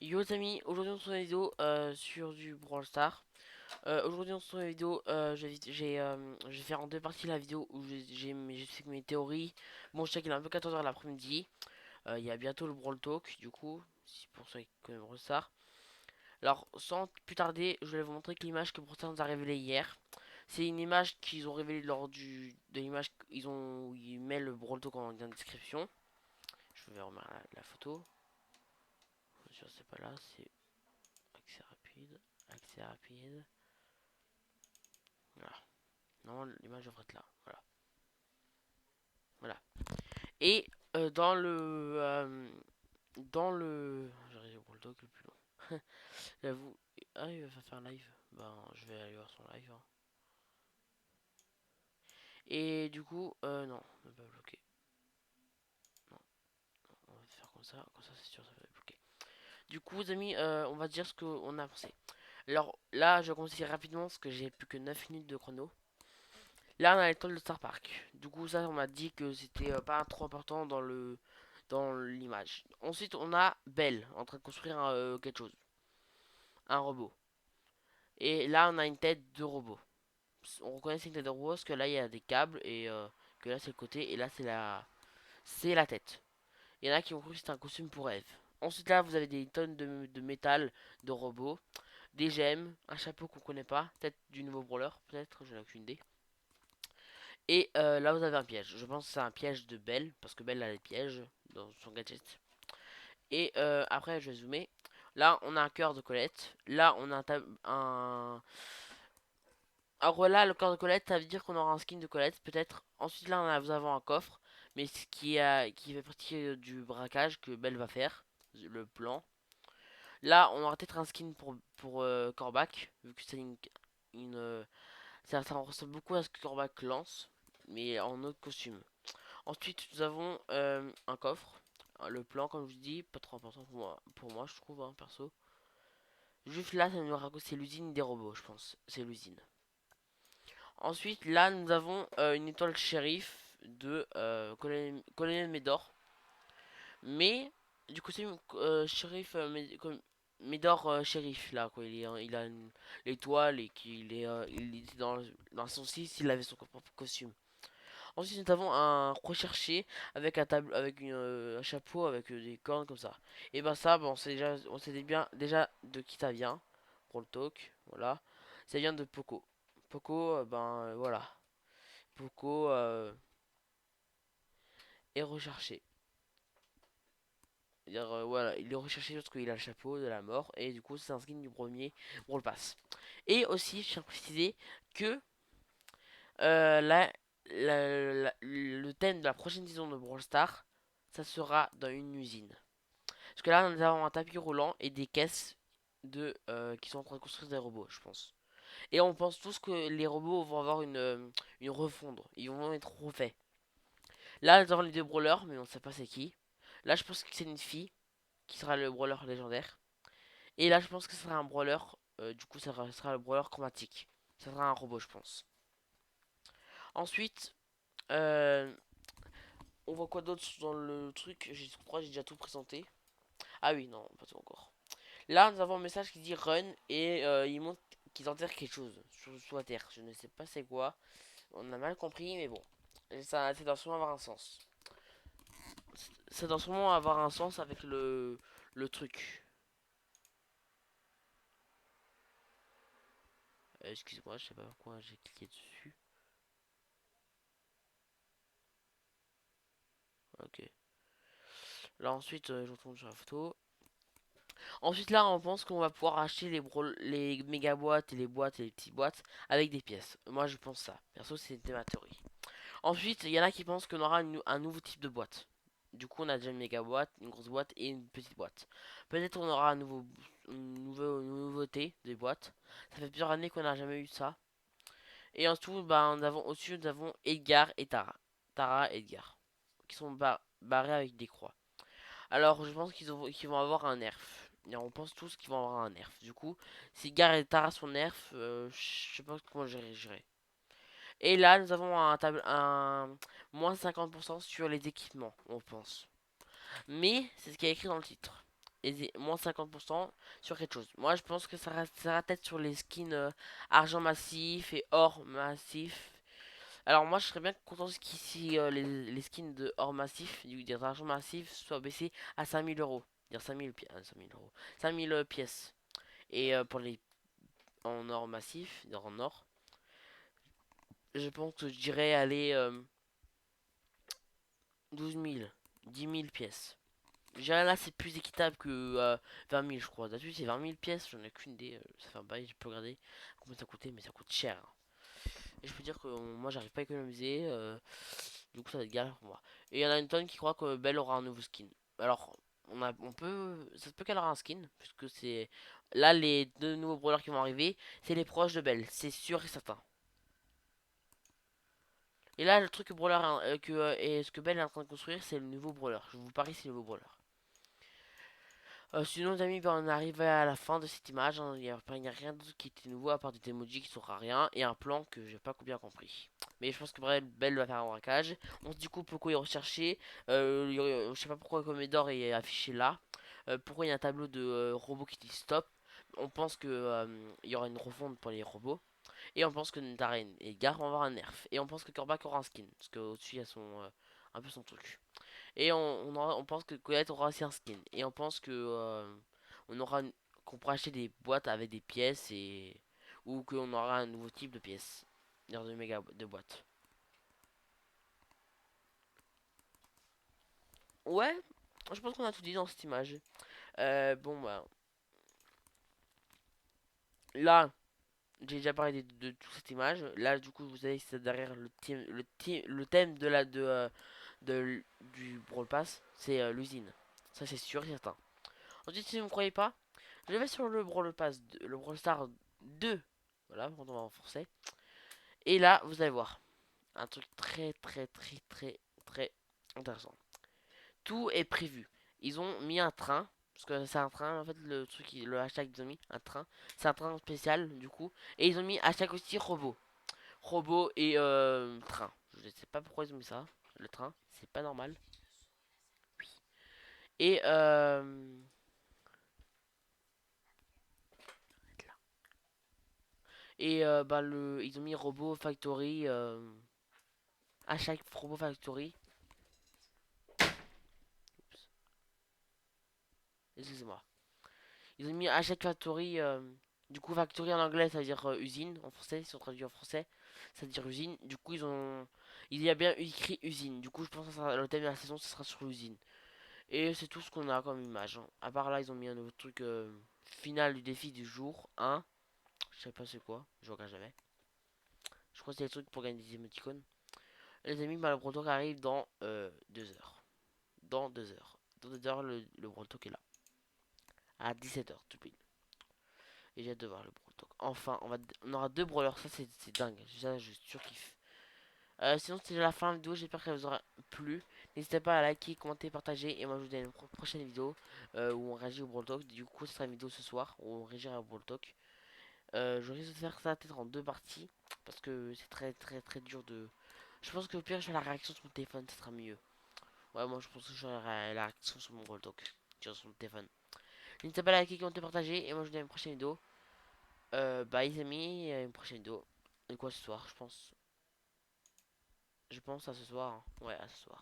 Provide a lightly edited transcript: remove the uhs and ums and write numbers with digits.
Yo les amis, aujourd'hui on se retrouve une vidéo sur du Brawl Stars. Aujourd'hui on se retrouve une vidéo, je vais faire en deux parties la vidéo où j'explique mes théories. Bon, je sais qu'il est un peu 14h l'après-midi. Il y a bientôt le Brawl Talk du coup, si pour ceux qui connaissent Brawl Stars. Alors sans plus tarder, je vais vous montrer que l'image que Brawl Stars nous a révélée hier. C'est une image qu'ils ont révélée lors de l'image où ils mettent le Brawl Talk en description. Je vais remettre la photo. Bien sûr c'est pas là, c'est accès rapide, accès rapide. Voilà. Non, l'image devrait être là. Voilà. Voilà. Et dans le. J'arrive au bulldog le plus long. J'avoue. Ah, il va faire un live. Ben, je vais aller voir son live, hein. Et du coup, non, ne pas bloquer. Non, non, on va faire comme ça c'est sûr, ça va bloquer. Du coup, les amis, on va dire ce qu'on a pensé. Alors là, je conseille rapidement parce que j'ai plus que 9 minutes de chrono. Là, on a l'étoile de Star Park. Du coup, ça, on m'a dit que c'était pas trop important dans l'image. Ensuite, on a Belle en train de construire quelque chose, un robot. Et là, on a une tête de robot. On reconnaît c'est une tête de robot parce que là, il y a des câbles et que là, c'est le côté et là, c'est la tête. Il y en a qui ont cru que c'était un costume pour Eve. Ensuite, là, vous avez des tonnes de métal de robots, des gemmes, un chapeau qu'on connaît pas, peut-être du nouveau brawler, peut-être, je n'ai aucune idée. Et là, vous avez un piège. Je pense que c'est un piège de Belle, parce que Belle a les pièges dans son gadget. Et après, je vais zoomer. Là, on a un cœur de Colette. Là, on a alors là, le cœur de Colette, ça veut dire qu'on aura un skin de Colette, peut-être. Ensuite, là, nous avons un coffre, mais qui fait partie du braquage que Belle va faire, le plan. Là, on aura peut-être un skin pour Corbac, vu que c'est ça ressemble beaucoup à ce que Corbac lance, mais en autre costume. Ensuite, nous avons un coffre. Le plan, comme je vous dis, pas trop important pour moi je trouve, hein, perso. Juste là, ça nous raconte, c'est l'usine des robots, je pense. C'est l'usine. Ensuite, là, nous avons une étoile shérif de Colonel Médor. Mais, du coup, c'est shérif Médor shérif, là, quoi. Il a l'étoile et il était dans son 6, il avait son propre costume. Ensuite, nous avons un recherché avec un chapeau avec des cornes comme ça. Et ben ça, bon, on sait bien déjà de qui ça vient. Pour le talk, voilà. Ça vient de Poco. Poco, voilà. Poco est recherché. C'est-à-dire, voilà, il est recherché parce qu'il a le chapeau de la mort et du coup c'est un skin du premier Brawl Pass. Et aussi, je tiens à préciser que là, le thème de la prochaine saison de Brawl Stars, ça sera dans une usine. Parce que là, nous avons un tapis roulant et des caisses qui sont en train de construire des robots, je pense. Et on pense tous que les robots vont avoir une refonte. Ils vont être refaits. Là, nous avons les deux brawlers, mais on ne sait pas c'est qui. Là, je pense que c'est une fille qui sera le brawler légendaire. Et là, je pense que ce sera un brawler. Du coup, ça sera le brawler chromatique. Ça sera un robot, je pense. Ensuite, euh, on voit quoi d'autre dans le truc. Je crois que j'ai déjà tout présenté. Ah oui, non, pas tout encore. Là, nous avons un message qui dit run et il montre qu'ils enterrent quelque chose sous la terre. Je ne sais pas c'est quoi. On a mal compris, mais bon. Ça doit sûrement avoir un sens. Ça doit sûrement avoir un sens avec le truc. Excuse-moi, je sais pas pourquoi j'ai cliqué dessus. Ok. Là, ensuite, je retourne sur la photo. Ensuite, là, on pense qu'on va pouvoir acheter les méga boîtes et les boîtes et les petites boîtes avec des pièces. Moi, je pense ça. Perso, c'était ma théorie. Ensuite, il y en a qui pensent qu'on aura un nouveau type de boîte. Du coup, on a déjà une méga boîte, une grosse boîte et une petite boîte. Peut-être on aura une nouveauté des boîtes. Ça fait plusieurs années qu'on n'a jamais eu ça. Et en tout, bah, au-dessus, nous avons Edgar et Tara. Tara et Edgar. Qui sont barrés avec des croix. Alors, je pense qu'ils vont avoir un nerf. Et on pense tous qu'ils vont avoir un nerf. Du coup, si Edgar et Tara sont nerf, je sais pas comment gérer. Et là, nous avons un moins 50% sur les équipements, on pense. Mais c'est ce qui est écrit dans le titre. moins 50% sur quelque chose. Moi, je pense que ça reste être sur les skins argent massif et or massif. Alors, moi, je serais bien content si les skins de or massif, des argent massif, soient baissés à 5000 euros. Dire 5000 euros. 5000 pièces. Et pour les en or massif, en or, je pense que je dirais aller 12 000, 10 000 pièces. Je dirais là, c'est plus équitable que 20 000, je crois. D'habitude, c'est 20 000 pièces, j'en ai qu'une idée. Ça fait un bail, je peux regarder combien ça coûtait, mais ça coûte cher. Et je peux dire que moi, j'arrive pas à économiser. Du coup, ça va être galère pour moi. Et il y en a une tonne qui croit que Belle aura un nouveau skin. Alors, ça se peut qu'elle aura un skin, puisque c'est là les deux nouveaux brawlers qui vont arriver, c'est les proches de Belle, c'est sûr et certain. Et là, le truc que Brawler, et ce que Belle est en train de construire, c'est le nouveau Brawler. Je vous parie, c'est le nouveau Brawler. Sinon, les amis, ben, on arrive à la fin de cette image, hein. Il n'y a rien d'autre qui était nouveau à part des emojis qui sera rien et un plan que j'ai pas bien compris. Mais je pense que bref, Belle va faire un braquage. On se dit coup pourquoi il est recherché. Je sais pas pourquoi le Commodore est affiché là. Pourquoi il y a un tableau de robots qui dit stop. On pense que il y aura une refonte pour les robots. Et on pense que Nidaren et Gar vont avoir un nerf. Et on pense que Kor'bak aura un skin. Parce qu'au-dessus il y a un peu son truc. Et on pense que Colette aura aussi un skin. Et on pense que on aura qu'on pourra acheter des boîtes avec des pièces et ou qu'on aura un nouveau type de pièces. Genre de méga de boîtes. Ouais, je pense qu'on a tout dit dans cette image. Bon bah là, j'ai déjà parlé de toute cette image. Là du coup vous avez c'est derrière le thème du Brawl Pass, c'est l'usine. Ça c'est sûr et certain. Ensuite si vous ne me croyez pas, je vais sur le Brawl Pass, le Brawl Star 2. Voilà, quand on va en français. Et là, vous allez voir un truc très intéressant. Tout est prévu. Ils ont mis un train, parce que c'est un train, en fait, le hashtag qu'ils ont mis, un train. C'est un train spécial, du coup. Et ils ont mis hashtag aussi robot. Robot et train. Je ne sais pas pourquoi ils ont mis ça. Le train, c'est pas normal. Oui. Et bah, ils ont mis Robot Factory. À chaque Robot Factory. Excusez-moi. Ils ont mis à chaque Factory. Du coup, Factory en anglais, ça veut dire usine. En français, ils sont traduits en français, ça veut dire usine. Du coup, il y a bien écrit usine. Du coup, je pense que le thème de la saison, ce sera sur l'usine. Et c'est tout ce qu'on a comme image, hein. À part là, ils ont mis un nouveau truc final du défi du jour 1. Je sais pas c'est quoi, je regarde jamais. Je crois que c'est le truc pour gagner des émoticônes. Les amis, bah, le Brawl Talk arrive dans 2 heures. Dans 2 heures. Dans 2 heures, le Brawl Talk est là. À 17h, tout pile. Et j'ai hâte de voir le Brawl Talk. Enfin, on aura deux brawlers, ça c'est dingue. Ça, je surkiffe. Sinon, c'était la fin de la vidéo. J'espère qu'elle vous aura plu. N'hésitez pas à liker, commenter, partager. Et moi, je vous dis à une prochaine vidéo où on réagit au Brawl Talk. Du coup, ce sera une vidéo ce soir où on réagira au Brawl Talk. Je risque de faire ça peut-être en deux parties parce que c'est très dur de. Je pense que au pire, je fais la réaction sur mon téléphone, ça sera mieux. Ouais, moi, je pense que je ferai la réaction sur mon Brawl Talk sur mon téléphone. N'hésitez pas à liker, commenter, partager. Et moi, je vous dis à une prochaine vidéo. Bah les amis, à une prochaine vidéo. Et quoi ce soir, je pense. Je pense à ce soir, hein. Ouais, à ce soir.